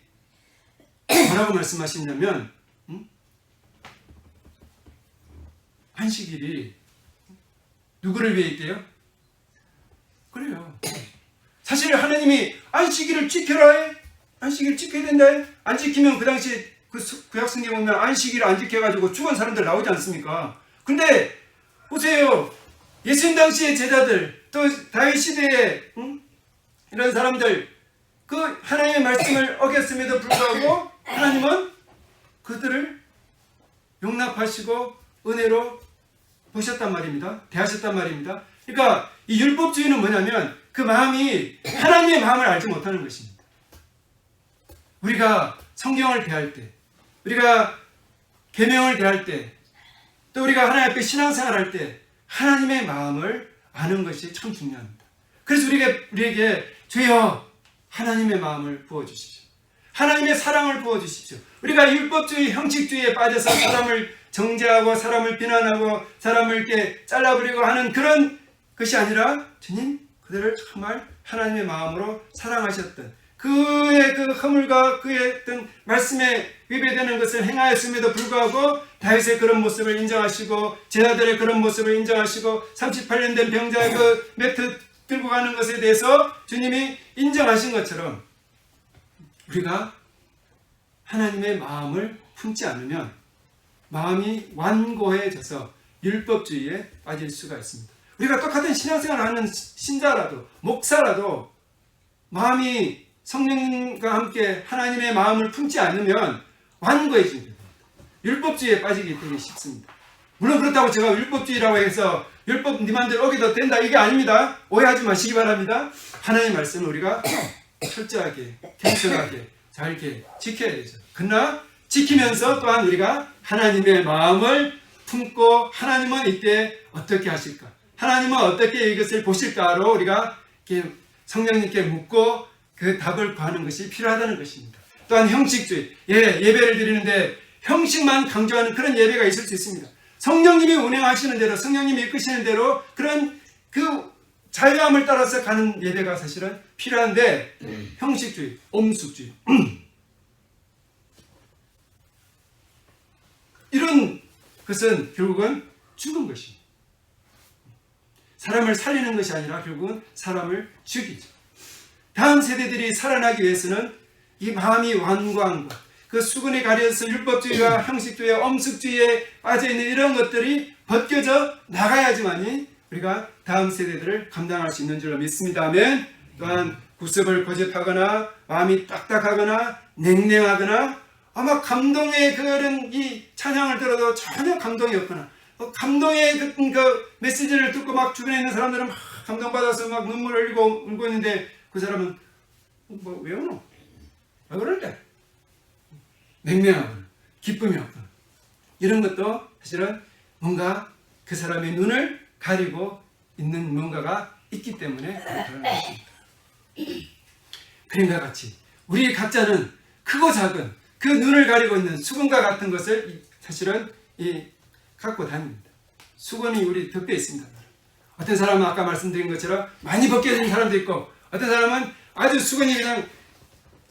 뭐라고 말씀하시냐면 안식일이 누구를 위해 있대요? 그래요. 사실 하나님이 안식일을 지켜라 해. 안식일을 지켜야 된다 해. 안 지키면 그 당시 그 구약 성경에 보면 안식일을 안 지켜가지고 죽은 사람들 나오지 않습니까? 근데 보세요. 예수님 당시의 제자들, 또 다윗 시대에 이런 사람들, 그 하나님의 말씀을 어겼음에도 불구하고 하나님은 그들을 용납하시고 은혜로 보셨단 말입니다. 대하셨단 말입니다. 그러니까 이 율법주의는 뭐냐면 그 마음이 하나님의 마음을 알지 못하는 것입니다. 우리가 성경을 대할 때, 우리가 계명을 대할 때, 또 우리가 하나님 앞에 신앙생활 할 때 하나님의 마음을 아는 것이 참 중요합니다. 그래서 우리에게 주여 하나님의 마음을 부어주십시오. 하나님의 사랑을 부어주십시오. 우리가 율법주의, 형식주의에 빠져서 사람을 정죄하고 사람을 비난하고 사람을 이렇게 잘라버리고 하는 그런 것이 아니라 주님 그들을 정말 하나님의 마음으로 사랑하셨던, 그의 그 허물과 그의 어떤 말씀에 위배되는 것을 행하였음에도 불구하고 다윗의 그런 모습을 인정하시고 제자들의 그런 모습을 인정하시고 38년 된 병자의 그 매트 들고 가는 것에 대해서 주님이 인정하신 것처럼 우리가 하나님의 마음을 품지 않으면 마음이 완고해져서 율법주의에 빠질 수가 있습니다. 우리가 똑같은 신앙생활을 하는 신자라도 목사라도 마음이 성령과 함께 하나님의 마음을 품지 않으면 완고해지게 됩니다. 율법주의에 빠지기 되게 쉽습니다. 물론 그렇다고 제가 율법주의라고 해서 율법 네 맘대로 어겨도 된다 이게 아닙니다. 오해하지 마시기 바랍니다. 하나님의 말씀을 우리가 철저하게 겸손하게 잘 이렇게 지켜야 되죠. 그러나 지키면서 또한 우리가 하나님의 마음을 품고 하나님은 이때 어떻게 하실까? 하나님은 어떻게 이것을 보실까로 우리가 이렇게 성령님께 묻고 그 답을 구하는 것이 필요하다는 것입니다. 또한 형식주의, 예배를 드리는데 형식만 강조하는 그런 예배가 있을 수 있습니다. 성령님이 운행하시는 대로, 성령님이 이끄시는 대로 그런 그 자유함을 따라서 가는 예배가 사실은 필요한데 형식주의, 엄숙주의 이런 것은 결국은 죽은 것입니다. 사람을 살리는 것이 아니라 결국은 사람을 죽이죠. 다음 세대들이 살아나기 위해서는 이 마음이 완고한 것, 그 수건에 가려서 율법주의와 형식주의, 엄숙주의에 빠져있는 이런 것들이 벗겨져 나가야지만이 우리가 다음 세대들을 감당할 수 있는 줄로 믿습니다. 아멘. 또한 구습을 고집하거나 마음이 딱딱하거나 냉랭하거나 아마 감동의 그런 이 찬양을 들어도 전혀 감동이 없거나 감동의 그 메시지를 듣고 막 주변에 있는 사람들은 막 감동받아서 막 눈물을 흘리고 울고 있는데 그 사람은 왜 우노? 왜 그러는데? 냉랭하거나 기쁨이 없거나 이런 것도 사실은 뭔가 그 사람의 눈을 가리고 있는 뭔가가 있기 때문에 그런 것입니다. 그림과 같이 우리 각자는 크고 작은 그 눈을 가리고 있는 수건과 같은 것을 사실은 갖고 다닙니다. 수건이 우리 덕대에 있습니다. 어떤 사람은 아까 말씀드린 것처럼 많이 벗겨진 사람도 있고 어떤 사람은 아주 수건이 그냥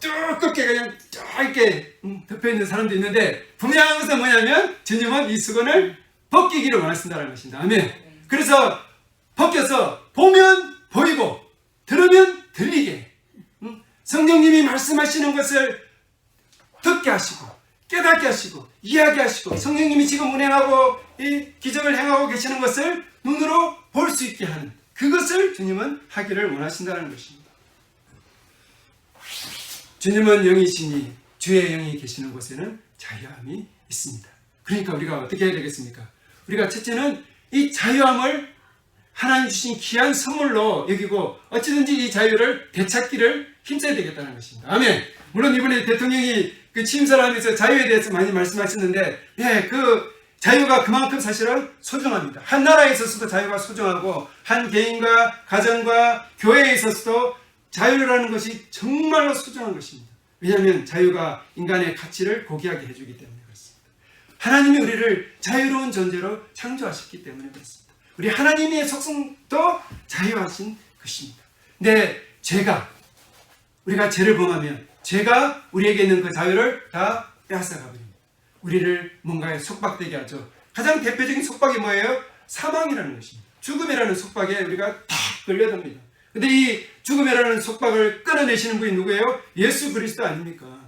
두껍게 그냥 짧게 덮여있는 사람도 있는데 분명한 것은 뭐냐면 주님은 이 수건을 벗기기를 원하신다는 것입니다. 아멘. 그래서 벗겨서 보면 보이고 들으면 들리게 성령님이 말씀하시는 것을 듣게 하시고 깨닫게 하시고 이해하게 하시고 성령님이 지금 운행하고 이 기적을 행하고 계시는 것을 눈으로 볼 수 있게 하는 그것을 주님은 하기를 원하신다는 것입니다. 주님은 영이시니 주의 영이 계시는 곳에는 자유함이 있습니다. 그러니까 우리가 어떻게 해야 되겠습니까? 우리가 첫째는 이 자유함을 하나님 주신 귀한 선물로 여기고 어찌든지 이 자유를 되찾기를 힘써야 되겠다는 것입니다. 아멘. 물론 이번에 대통령이 그 취임사를 하면서 자유에 대해서 많이 말씀하셨는데 그 자유가 그만큼 사실은 소중합니다. 한 나라에 있어서도 자유가 소중하고 한 개인과 가정과 교회에 있어서도 자유라는 것이 정말로 소중한 것입니다. 왜냐하면 자유가 인간의 가치를 고귀하게 해주기 때문에 그렇습니다. 하나님이 우리를 자유로운 존재로 창조하셨기 때문에 그렇습니다. 우리 하나님의 속성도 자유하신 것입니다. 근데 우리가 죄를 범하면 죄가 우리에게 있는 그 자유를 다 빼앗아가 버립니다. 우리를 뭔가에 속박되게 하죠. 가장 대표적인 속박이 뭐예요? 사망이라는 것입니다. 죽음이라는 속박에 우리가 다 걸려듭니다. 근데 이 죽음이라는 속박을 끊어내시는 분이 누구예요? 예수 그리스도 아닙니까?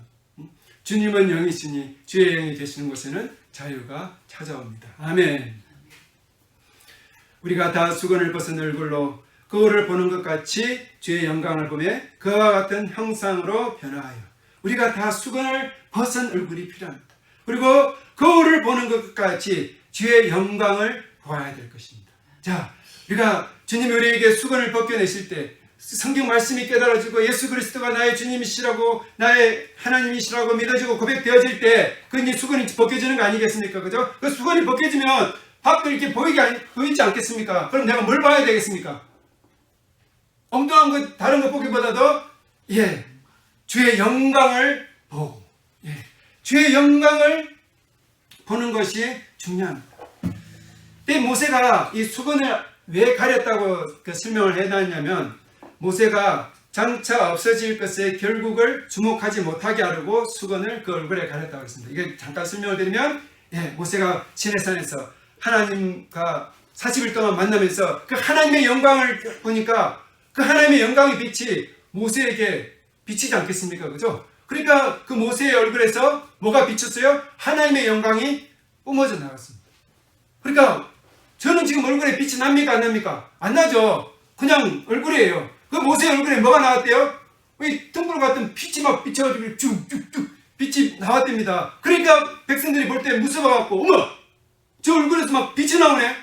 주님은 영이시니 주의 영이 계시는 곳에는 자유가 찾아옵니다. 아멘. 우리가 다 수건을 벗은 얼굴로 거울을 보는 것 같이 주의 영광을 보며 그와 같은 형상으로 변화하여 우리가 다 수건을 벗은 얼굴이 필요합니다. 그리고 거울을 보는 것 같이 주의 영광을 보아야 될 것입니다. 자, 우리가 주님이 우리에게 수건을 벗겨내실 때 성경 말씀이 깨달아지고 예수 그리스도가 나의 주님이시라고 나의 하나님이시라고 믿어지고 고백되어질 때 그 이제 수건이 벗겨지는 거 아니겠습니까? 그죠? 그 수건이 벗겨지면 밖으로 이렇게 보이지 않겠습니까? 그럼 내가 뭘 봐야 되겠습니까? 엉뚱한 것, 다른 것 보기보다도 주의 영광을 보고 주의 영광을 보는 것이 중요합니다. 근데 모세가 이 수건을 왜 가렸다고 설명을 해놨냐면 모세가 장차 없어질 것의 결국을 주목하지 못하게 하려고 수건을 그 얼굴에 가렸다고 했습니다. 이게 잠깐 설명을 드리면 모세가 시내산에서 하나님과 40일 동안 만나면서 그 하나님의 영광을 보니까 그 하나님의 영광의 빛이 모세에게 비치지 않겠습니까? 그죠? 그러니까 그 모세의 얼굴에서 뭐가 비쳤어요? 하나님의 영광이 뿜어져 나갔습니다. 그러니까 저는 지금 얼굴에 빛이 납니까? 안 납니까? 안 나죠. 그냥 얼굴이에요. 그 모세의 얼굴에 뭐가 나왔대요? 이 둥그러 같은 빛이 막 비쳐가지고 쭉쭉쭉 빛이 나왔답니다. 그러니까 백성들이 볼 때 무서워갖고 어머! 저 얼굴에서 막 빛이 나오네.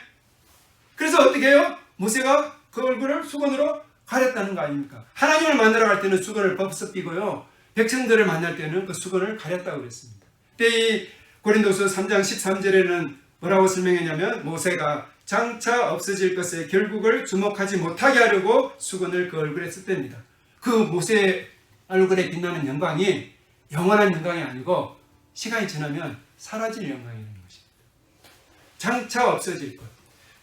그래서 어떻게 해요? 모세가 그 얼굴을 수건으로 가렸다는 거 아닙니까? 하나님을 만나러 갈 때는 수건을 벗어삐고요. 백성들을 만날 때는 그 수건을 가렸다고 그랬습니다. 그때 이 고린도서 3장 13절에는 뭐라고 설명했냐면 모세가 장차 없어질 것에 결국을 주목하지 못하게 하려고 수건을 그 얼굴에 썼답니다. 그 모세의 얼굴에 빛나는 영광이 영원한 영광이 아니고 시간이 지나면 사라질 영광이라는 것입니다. 장차 없어질 것.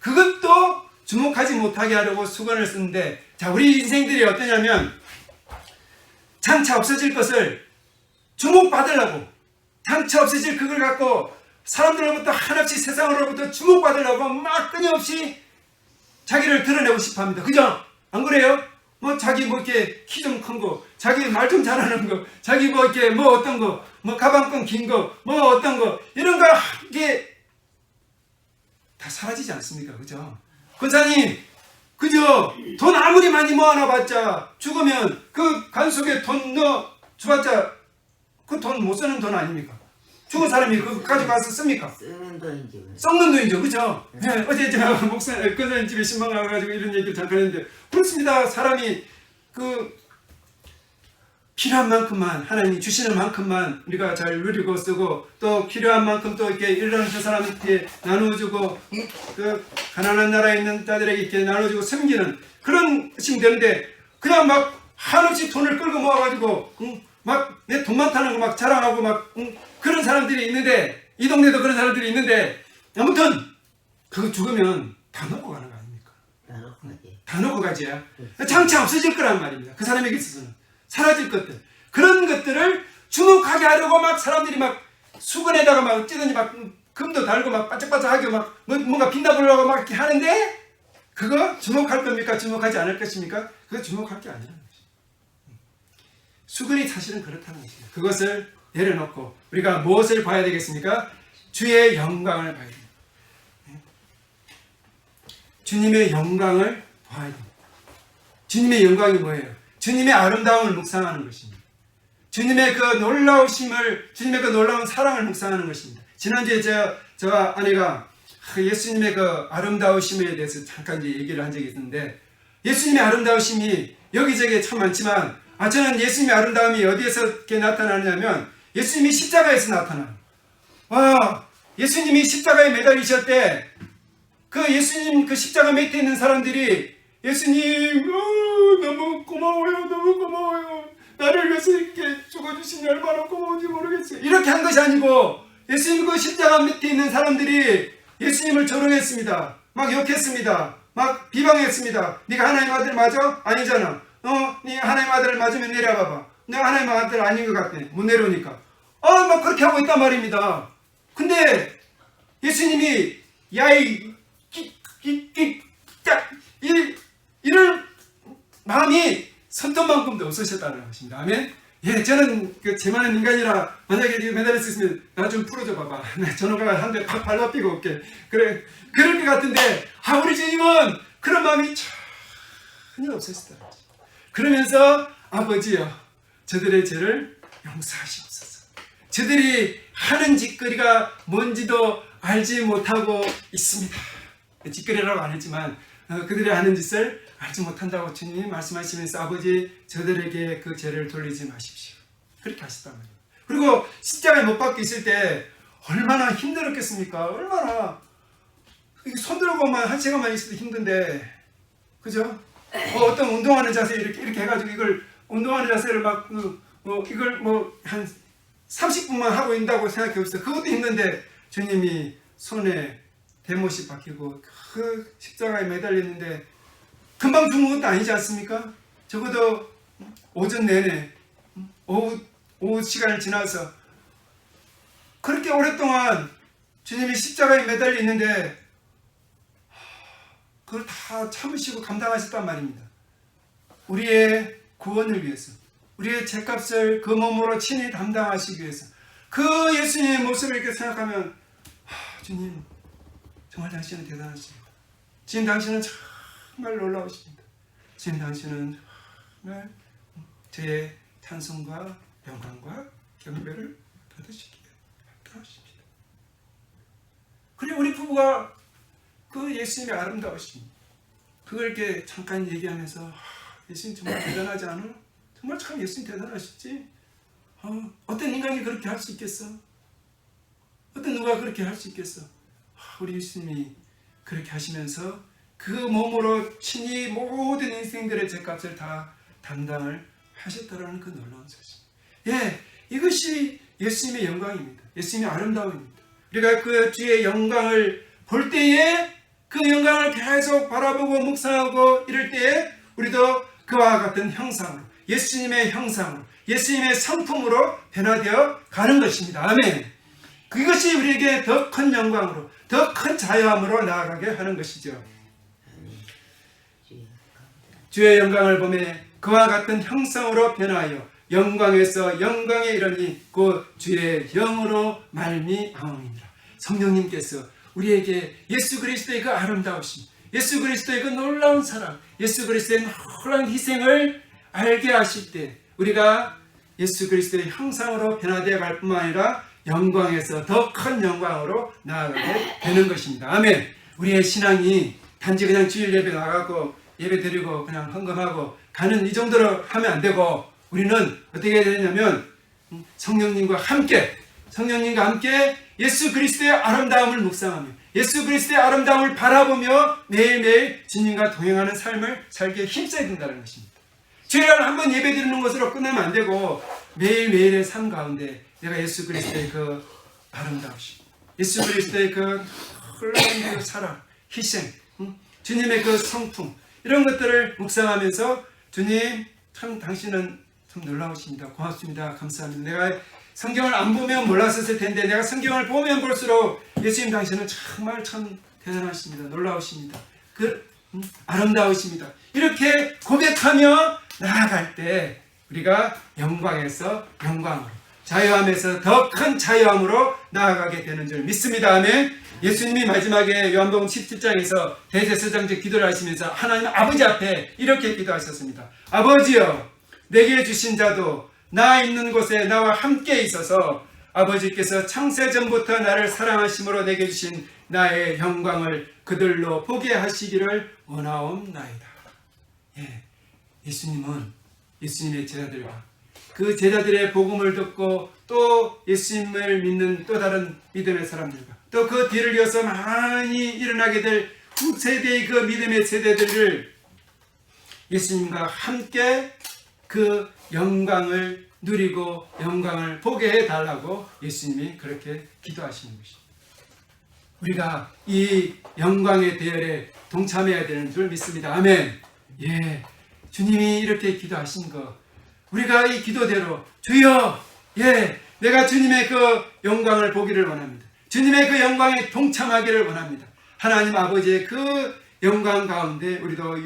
그것도 주목하지 못하게 하려고 수건을 쓰는데, 자, 우리 인생들이 어떠냐면 장차 없어질 것을 주목받으려고, 장차 없어질 그걸 갖고 사람들로부터 한없이 세상으로부터 주목받으려고 막 끊임없이 자기를 드러내고 싶어 합니다. 그죠? 안 그래요? 뭐 자기 뭐 이렇게 키 좀 큰 거, 자기 말 좀 잘하는 거, 자기 뭐 이렇게 뭐 어떤 거, 뭐 가방끈 긴 거, 뭐 어떤 거, 이런 거 이게 다 사라지지 않습니까? 그죠? 권사님, 그죠? 돈 아무리 많이 모아놔봤자 죽으면 그 간 속에 돈 넣어 줘봤자 그 돈 못 쓰는 돈 아닙니까? 죽은 사람이 그거 가져가서 씁니까? 쓰는 돈이지. 썩는 돈이죠, 그죠? 네, 어제 제가 권사님 집에 신방 가가지고 이런 얘기를 잠깐 했는데, 그렇습니다. 사람이 그 필요한 만큼만, 하나님이 주시는 만큼만 우리가 잘 누리고 쓰고, 또 필요한 만큼 또 이렇게 이런 저 사람한테 나눠주고, 그 가난한 나라에 있는 자들에게 이렇게 나눠주고 섬기는 그런 것이 되는데, 그냥 막 한없이 돈을 끌고 모아가지고 막 내 돈 많다는 거 막 자랑하고 막 그런 사람들이 있는데, 이 동네도 그런 사람들이 있는데, 아무튼 그거 죽으면 다 놓고 가는 거 아닙니까? 다 놓고 가지야. 장차 없어질 거란 말입니다. 그 사람에게 있어서는 사라질 것들, 그런 것들을 주목하게 하려고 막 사람들이 막 수건에다가 막 어찌든지 막 금도 달고 막 반짝반짝하게 막 뭔가 빛나보려고 막 이렇게 하는데, 그거 주목할 겁니까? 주목하지 않을 것입니까? 그거 주목할 게 아니라는 것입니다. 수건이 사실은 그렇다는 것입니다. 그것을 내려놓고 우리가 무엇을 봐야 되겠습니까? 주의 영광을 봐야 됩니다. 주님의 영광을 봐야 됩니다. 주님의 영광이 뭐예요? 주님의 아름다움을 묵상하는 것입니다. 주님의 그 놀라우심을, 주님의 그 놀라운 사랑을 묵상하는 것입니다. 지난주에 저와 아내가 예수님의 그 아름다우심에 대해서 잠깐 이제 얘기를 한 적이 있는데, 예수님의 아름다우심이 여기저기 참 많지만, 저는 예수님의 아름다움이 어디에서 이렇게 나타나느냐면 예수님이 십자가에서 나타나요. 예수님이 십자가에 매달리셨대. 그 예수님 그 십자가 밑에 있는 사람들이 예수님 너무 고마워요, 너무 고마워요, 나를 위해서 이렇게 죽어주시니 얼마나 고마운지 모르겠어요, 이렇게 한 것이 아니고, 예수님 그 십자가 밑에 있는 사람들이 예수님을 조롱했습니다. 막 욕했습니다. 막 비방했습니다. 네가 하나님 아들 맞아? 아니잖아. 네 하나님 아들을 맞으면 내려봐봐. 내가 하나님 아들 아닌 것 같아. 못 내려오니까. 막 그렇게 하고 있단 말입니다. 근데 예수님이 이런 마음이 손톱만큼도 없으셨다는 것입니다. 아멘. 예, 저는 제 많은 인간이라 만약에 매달릴 수 있으면 나 좀 풀어줘 봐봐. 전화가 한 대 팍 밟아삐고 올게. 그래, 그럴 것 같은데, 우리 주님은 그런 마음이 전혀 없으시더라고요. 그러면서 아버지여, 저들의 죄를 용서하시옵소서. 저들이 하는 짓거리가 뭔지도 알지 못하고 있습니다. 짓거리라고 안 했지만 그들이 하는 짓을 알지 못한다고 주님이 말씀하시면서, 아버지 저들에게 그 죄를 돌리지 마십시오, 그렇게 하시단 말이에요. 그리고 십자가에 못 박혀 있을 때 얼마나 힘들었겠습니까? 얼마나 손 들고만 한 시간만 있어도 힘든데, 그죠? 어떤 운동하는 자세 이렇게 해가지고 이걸 운동하는 자세를 막 이걸 한 30분만 하고 있다고 생각해 봅시다. 그것도 힘든데 주님이 손에 대못이 박히고 그 십자가에 매달렸는데 금방 죽은 것도 아니지 않습니까? 적어도 오전 내내 오후 시간을 지나서 그렇게 오랫동안 주님이 십자가에 매달려 있는데 그걸 다 참으시고 감당하셨단 말입니다. 우리의 구원을 위해서, 우리의 죄값을 그 몸으로 친히 담당하시기 위해서. 그 예수님의 모습을 이렇게 생각하면 주님 정말 당신은 대단하십니다. 주님 당신은 정말 놀라우십니다. 주님 당신은 정말 저의 찬송과 영광과 경배를 받으시기에 합당하십니다. 그리고 우리 부부가 그 예수님의 아름다우심, 그걸 이렇게 잠깐 얘기하면서 예수님 정말 대단하지 않아? 정말 참 예수님 대단하시지? 어떤 인간이 그렇게 할 수 있겠어? 어떤 누가 그렇게 할 수 있겠어? 우리 예수님이 그렇게 하시면서 그 몸으로 친히 모든 인생들의 죄값을 다 담당을 하셨다라는 그 놀라운 사실. 예, 이것이 예수님의 영광입니다. 예수님의 아름다움입니다. 우리가 그 주의 영광을 볼 때에 그 영광을 계속 바라보고 묵상하고 이럴 때에 우리도 그와 같은 형상으로, 예수님의 형상으로, 예수님의 성품으로 변화되어 가는 것입니다. 아멘. 그것이 우리에게 더 큰 영광으로, 더 큰 자유함으로 나아가게 하는 것이죠. 주의 영광을 보며 그와 같은 형상으로 변하여 영광에서 영광에 이르니 그 주의 영으로 말미암음이니라. 성령님께서 우리에게 예수 그리스도의 그 아름다우심, 예수 그리스도의 그 놀라운 사랑, 예수 그리스도의 놀라운 희생을 알게 하실 때 우리가 예수 그리스도의 형상으로 변화되어 갈 뿐만 아니라 영광에서 더 큰 영광으로 나아가게 되는 것입니다. 아멘. 우리의 신앙이 단지 그냥 주일 예배 나가고 예배 드리고 그냥 헌금하고 가는 이 정도로 하면 안 되고, 우리는 어떻게 해야 되냐면 성령님과 함께 예수 그리스도의 아름다움을 묵상하며 예수 그리스도의 아름다움을 바라보며 매일매일 주님과 동행하는 삶을 살기에 힘써야 된다는 것입니다. 주일날 한번 예배 드리는 것으로 끝나면 안 되고 매일매일의 삶 가운데 내가 예수 그리스도의 그 아름다우심, 예수 그리스도의 그 흘러가는 그 사랑, 희생, 주님의 그 성품, 이런 것들을 묵상하면서 주님 참 당신은 참 놀라우십니다. 고맙습니다. 감사합니다. 내가 성경을 안 보면 몰랐었을 텐데 내가 성경을 보면 볼수록 예수님 당신은 정말 참 대단하십니다. 놀라우십니다. 아름다우십니다. 이렇게 고백하며 나아갈 때 우리가 영광에서 영광으로, 자유함에서 더 큰 자유함으로 나아가게 되는 줄 믿습니다. 아멘. 예수님이 마지막에 요한복음 17장에서 대제사장적 기도를 하시면서 하나님 아버지 앞에 이렇게 기도하셨습니다. 아버지여, 내게 주신 자도 나 있는 곳에 나와 함께 있어서 아버지께서 창세전부터 나를 사랑하심으로 내게 주신 나의 영광을 그들로 보게 하시기를 원하옵나이다. 예, 예수님은 예수님의 제자들과 그 제자들의 복음을 듣고 또 예수님을 믿는 또 다른 믿음의 사람들과 또 그 뒤를 이어서 많이 일어나게 될 후세대의 그 믿음의 세대들을 예수님과 함께 그 영광을 누리고 영광을 보게 해달라고 예수님이 그렇게 기도하시는 것입니다. 우리가 이 영광의 대열에 동참해야 되는 줄 믿습니다. 아멘. 예, 주님이 이렇게 기도하신 거 우리가 이 기도대로 주여, 예, 내가 주님의 그 영광을 보기를 원합니다. 주님의 그 영광에 동참하기를 원합니다. 하나님 아버지의 그 영광 가운데 우리도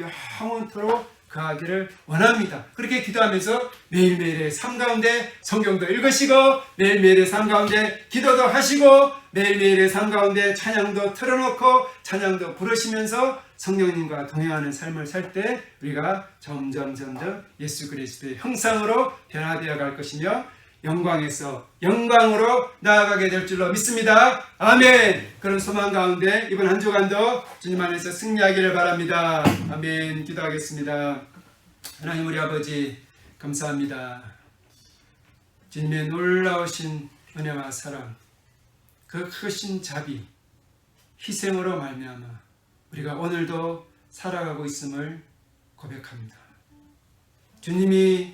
영원토록 거하기를 원합니다. 그렇게 기도하면서 매일매일의 삶 가운데 성경도 읽으시고 매일매일의 삶 가운데 기도도 하시고 매일매일의 삶 가운데 찬양도 틀어놓고 찬양도 부르시면서 성령님과 동행하는 삶을 살 때 우리가 점점 예수 그리스도의 형상으로 변화되어 갈 것이며 영광에서 영광으로 나아가게 될 줄로 믿습니다. 아멘. 그런 소망 가운데 이번 한 주간도 주님 안에서 승리하기를 바랍니다. 아멘. 기도하겠습니다. 하나님 우리 아버지 감사합니다. 주님의 놀라우신 은혜와 사랑, 그 크신 자비, 희생으로 말미암아 우리가 오늘도 살아가고 있음을 고백합니다. 주님이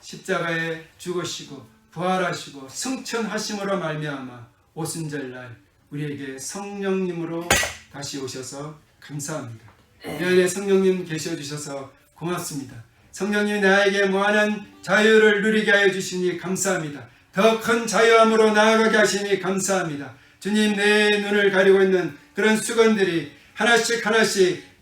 십자가에 죽으시고 부활하시고 승천하심으로 말미암아 오순절날 우리에게 성령님으로 다시 오셔서 감사합니다. 내 안에 성령님 계셔주셔서 고맙습니다. 성령님 나에게 무한한 자유를 누리게 하여 주시니 감사합니다. 더 큰 자유함으로 나아가게 하시니 감사합니다. 주님, 내 눈을 가리고 있는 그런 수건들이 하나씩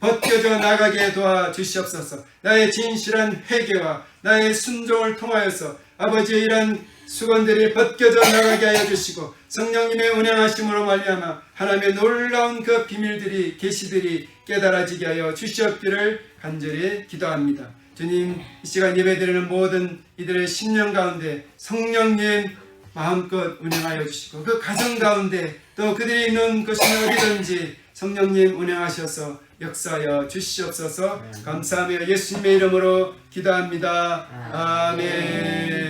벗겨져 나가게 도와주시옵소서. 나의 진실한 회개와 나의 순종을 통하여서 아버지의 이런 수건들이 벗겨져 나가게 하여 주시고 성령님의 운행하심으로 말미암아 하나님의 놀라운 그 비밀들이 계시들이 깨달아지게 하여 주시옵기를 간절히 기도합니다. 주님, 이 시간 예배드리는 모든 이들의 심령 가운데 성령님 마음껏 운행하여 주시고 그 가정 가운데 또 그들이 있는 것이 어디든지 성령님 운행하셔서 역사하여 주시옵소서. 감사하며 예수님의 이름으로 기도합니다. 아멘.